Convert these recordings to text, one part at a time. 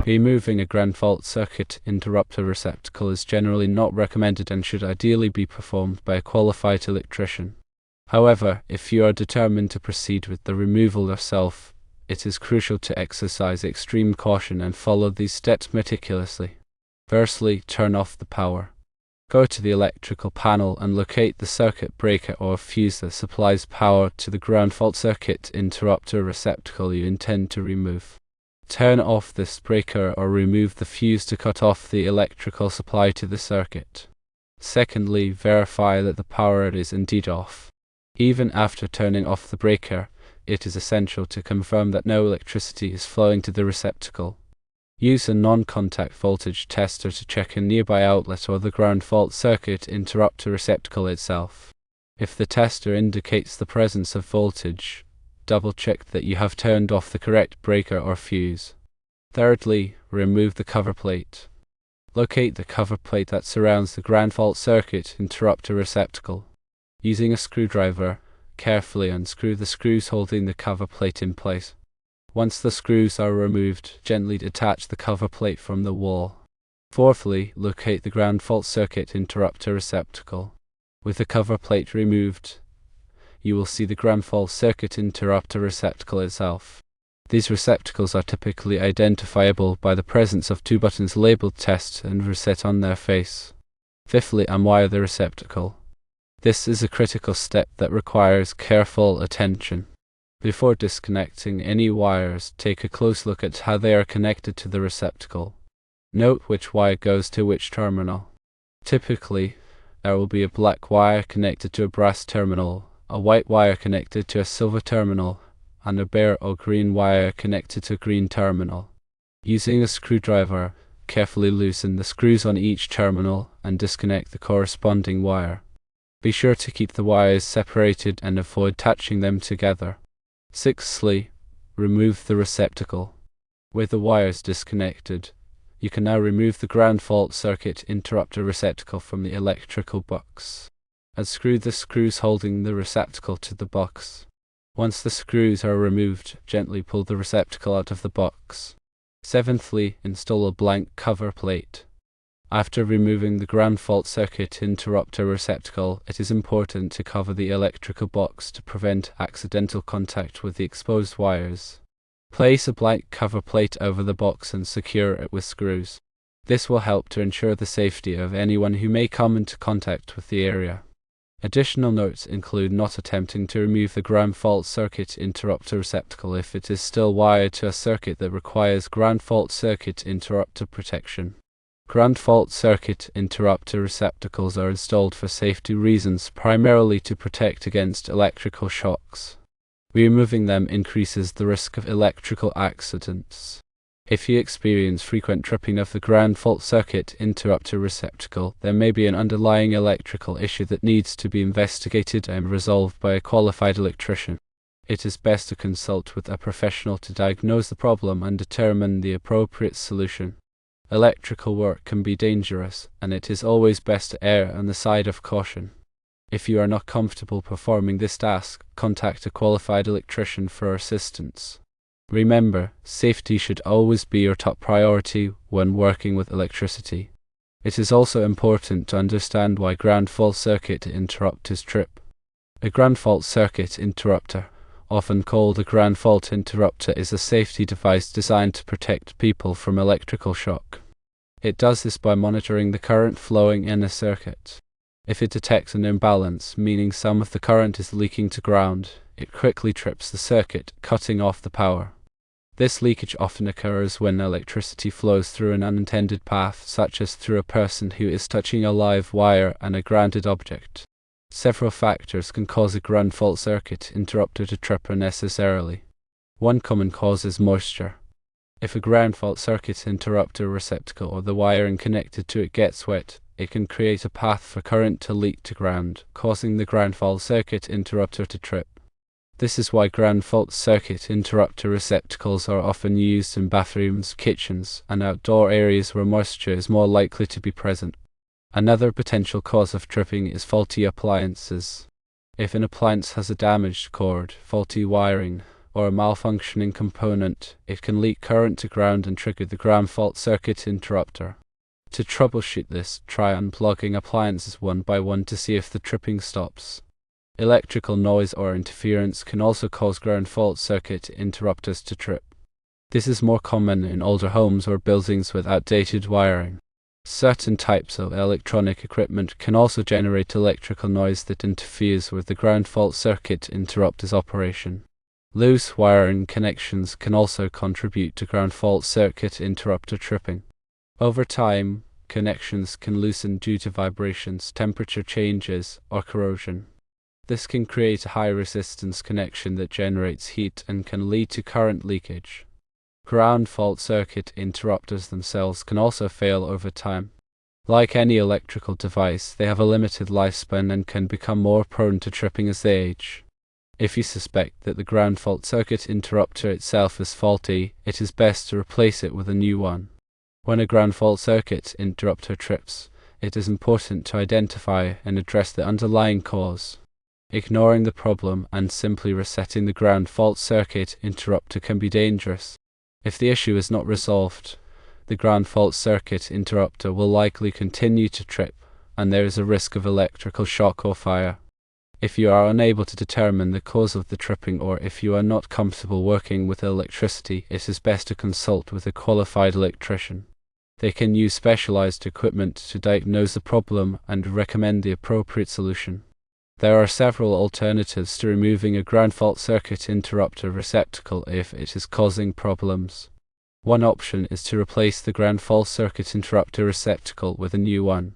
Removing a ground fault circuit interrupter receptacle is generally not recommended and should ideally be performed by a qualified electrician. However, if you are determined to proceed with the removal yourself, it is crucial to exercise extreme caution and follow these steps meticulously. Firstly, turn off the power. Go to the electrical panel and locate the circuit breaker or fuse that supplies power to the ground fault circuit interrupter receptacle you intend to remove. Turn off this breaker or remove the fuse to cut off the electrical supply to the circuit. Secondly, verify that the power is indeed off. Even after turning off the breaker, it is essential to confirm that no electricity is flowing to the receptacle. Use a non-contact voltage tester to check a nearby outlet or the ground fault circuit interrupter receptacle itself. If the tester indicates the presence of voltage, double-check that you have turned off the correct breaker or fuse. Thirdly, remove the cover plate. Locate the cover plate that surrounds the ground fault circuit interrupter receptacle. Using a screwdriver, carefully unscrew the screws holding the cover plate in place. Once the screws are removed, gently detach the cover plate from the wall. Fourthly, locate the ground fault circuit interrupter receptacle. With the cover plate removed, you will see the ground fault circuit interrupter receptacle itself. These receptacles are typically identifiable by the presence of two buttons labeled test and reset on their face. Fifthly, unwire the receptacle. This is a critical step that requires careful attention. Before disconnecting any wires, take a close look at how they are connected to the receptacle. Note which wire goes to which terminal. Typically, there will be a black wire connected to a brass terminal, a white wire connected to a silver terminal, and a bare or green wire connected to a green terminal. Using a screwdriver, carefully loosen the screws on each terminal and disconnect the corresponding wire. Be sure to keep the wires separated and avoid touching them together. Sixthly, remove the receptacle. With the wires disconnected, you can now remove the ground fault circuit interrupter receptacle from the electrical box. Unscrew the screws holding the receptacle to the box. Once the screws are removed, gently pull the receptacle out of the box. Seventhly, install a blank cover plate. After removing the ground fault circuit interrupter receptacle, it is important to cover the electrical box to prevent accidental contact with the exposed wires. Place a blank cover plate over the box and secure it with screws. This will help to ensure the safety of anyone who may come into contact with the area. Additional notes include not attempting to remove the ground fault circuit interrupter receptacle if it is still wired to a circuit that requires ground fault circuit interrupter protection. Ground fault circuit interrupter receptacles are installed for safety reasons, primarily to protect against electrical shocks. Removing them increases the risk of electrical accidents. If you experience frequent tripping of the ground fault circuit interrupter receptacle, there may be an underlying electrical issue that needs to be investigated and resolved by a qualified electrician. It is best to consult with a professional to diagnose the problem and determine the appropriate solution. Electrical work can be dangerous, and it is always best to err on the side of caution. If you are not comfortable performing this task, contact a qualified electrician for assistance. Remember, safety should always be your top priority when working with electricity. It is also important to understand why ground fault circuit interrupters trip. A ground fault circuit interrupter, often called a ground fault interrupter, is a safety device designed to protect people from electrical shock. It does this by monitoring the current flowing in a circuit. If it detects an imbalance, meaning some of the current is leaking to ground, it quickly trips the circuit, cutting off the power. This leakage often occurs when electricity flows through an unintended path, such as through a person who is touching a live wire and a grounded object. Several factors can cause a ground fault circuit interrupter to trip unnecessarily. One common cause is moisture. If a ground fault circuit interrupter receptacle or the wiring connected to it gets wet, it can create a path for current to leak to ground, causing the ground fault circuit interrupter to trip. This is why ground fault circuit interrupter receptacles are often used in bathrooms, kitchens, and outdoor areas where moisture is more likely to be present. Another potential cause of tripping is faulty appliances. If an appliance has a damaged cord, faulty wiring, or a malfunctioning component, it can leak current to ground and trigger the ground fault circuit interrupter. To troubleshoot this, try unplugging appliances one by one to see if the tripping stops. Electrical noise or interference can also cause ground fault circuit interrupters to trip. This is more common in older homes or buildings with outdated wiring. Certain types of electronic equipment can also generate electrical noise that interferes with the ground fault circuit interrupter's operation. Loose wiring connections can also contribute to ground fault circuit interrupter tripping. Over time, connections can loosen due to vibrations, temperature changes, or corrosion. This can create a high-resistance connection that generates heat and can lead to current leakage. Ground fault circuit interrupters themselves can also fail over time. Like any electrical device, they have a limited lifespan and can become more prone to tripping as they age. If you suspect that the ground fault circuit interrupter itself is faulty, it is best to replace it with a new one. When a ground fault circuit interrupter trips, it is important to identify and address the underlying cause. Ignoring the problem and simply resetting the ground fault circuit interrupter can be dangerous. If the issue is not resolved, the ground fault circuit interrupter will likely continue to trip, and there is a risk of electrical shock or fire. If you are unable to determine the cause of the tripping, or if you are not comfortable working with electricity, it is best to consult with a qualified electrician. They can use specialized equipment to diagnose the problem and recommend the appropriate solution. There are several alternatives to removing a ground fault circuit interrupter receptacle if it is causing problems. One option is to replace the ground fault circuit interrupter receptacle with a new one.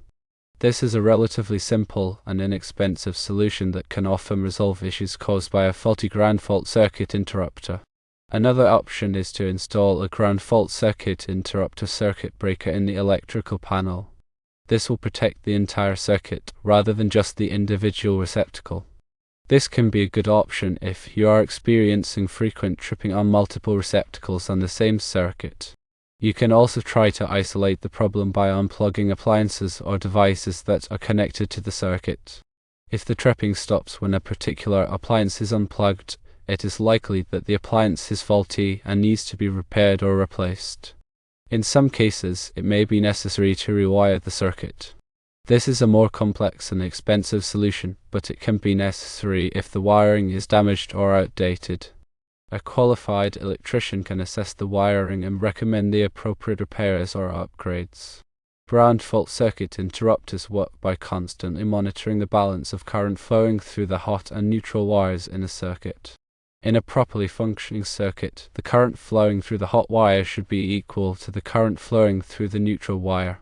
This is a relatively simple and inexpensive solution that can often resolve issues caused by a faulty ground fault circuit interrupter. Another option is to install a ground fault circuit interrupter circuit breaker in the electrical panel. This will protect the entire circuit, rather than just the individual receptacle. This can be a good option if you are experiencing frequent tripping on multiple receptacles on the same circuit. You can also try to isolate the problem by unplugging appliances or devices that are connected to the circuit. If the tripping stops when a particular appliance is unplugged, it is likely that the appliance is faulty and needs to be repaired or replaced. In some cases, it may be necessary to rewire the circuit. This is a more complex and expensive solution, but it can be necessary if the wiring is damaged or outdated. A qualified electrician can assess the wiring and recommend the appropriate repairs or upgrades. Ground fault circuit interrupters work by constantly monitoring the balance of current flowing through the hot and neutral wires in a circuit. In a properly functioning circuit, the current flowing through the hot wire should be equal to the current flowing through the neutral wire.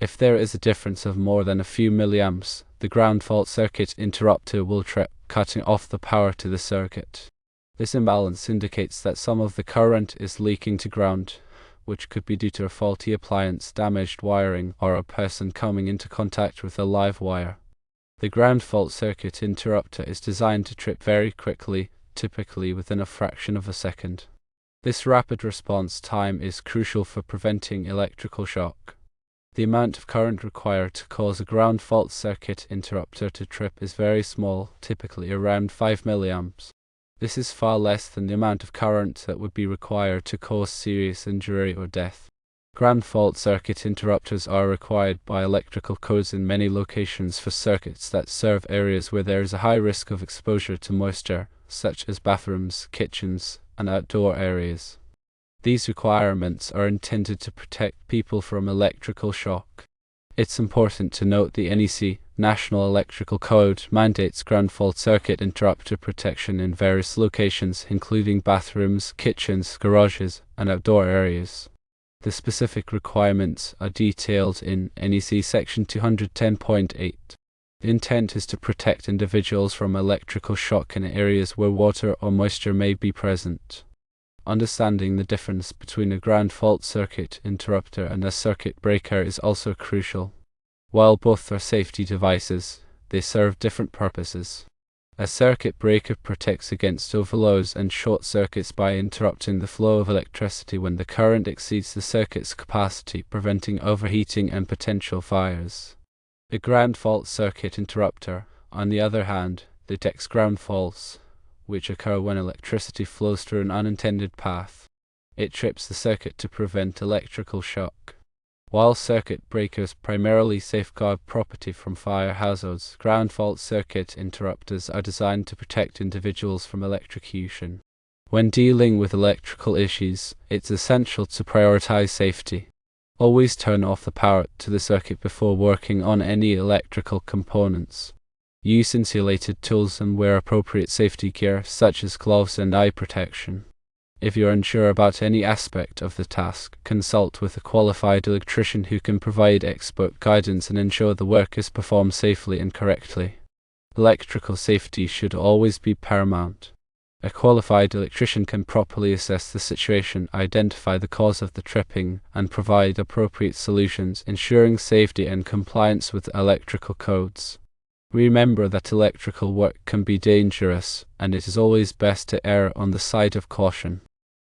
If there is a difference of more than a few milliamps, the ground fault circuit interrupter will trip, cutting off the power to the circuit. This imbalance indicates that some of the current is leaking to ground, which could be due to a faulty appliance, damaged wiring, or a person coming into contact with a live wire. The ground fault circuit interrupter is designed to trip very quickly, typically within a fraction of a second. This rapid response time is crucial for preventing electrical shock. The amount of current required to cause a ground fault circuit interrupter to trip is very small, typically around 5 milliamps. This is far less than the amount of current that would be required to cause serious injury or death. Ground fault circuit interrupters are required by electrical codes in many locations for circuits that serve areas where there is a high risk of exposure to moisture, such as bathrooms, kitchens, and outdoor areas. These requirements are intended to protect people from electrical shock. It's important to note the NEC, National Electrical Code, mandates ground fault circuit interrupter protection in various locations, including bathrooms, kitchens, garages, and outdoor areas. The specific requirements are detailed in NEC Section 210.8. The intent is to protect individuals from electrical shock in areas where water or moisture may be present. Understanding the difference between a ground fault circuit interrupter and a circuit breaker is also crucial. While both are safety devices, they serve different purposes. A circuit breaker protects against overloads and short circuits by interrupting the flow of electricity when the current exceeds the circuit's capacity, preventing overheating and potential fires. A ground fault circuit interrupter, on the other hand, detects ground faults, which occur when electricity flows through an unintended path. It trips the circuit to prevent electrical shock. While circuit breakers primarily safeguard property from fire hazards, ground fault circuit interrupters are designed to protect individuals from electrocution. When dealing with electrical issues, it's essential to prioritize safety. Always turn off the power to the circuit before working on any electrical components. Use insulated tools and wear appropriate safety gear such as gloves and eye protection. If you're unsure about any aspect of the task, consult with a qualified electrician who can provide expert guidance and ensure the work is performed safely and correctly. Electrical safety should always be paramount. A qualified electrician can properly assess the situation, identify the cause of the tripping, and provide appropriate solutions, ensuring safety and compliance with electrical codes. Remember that electrical work can be dangerous, and it is always best to err on the side of caution.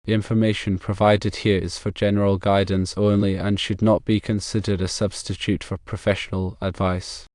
The information provided here is for general guidance only and should not be considered a substitute for professional advice.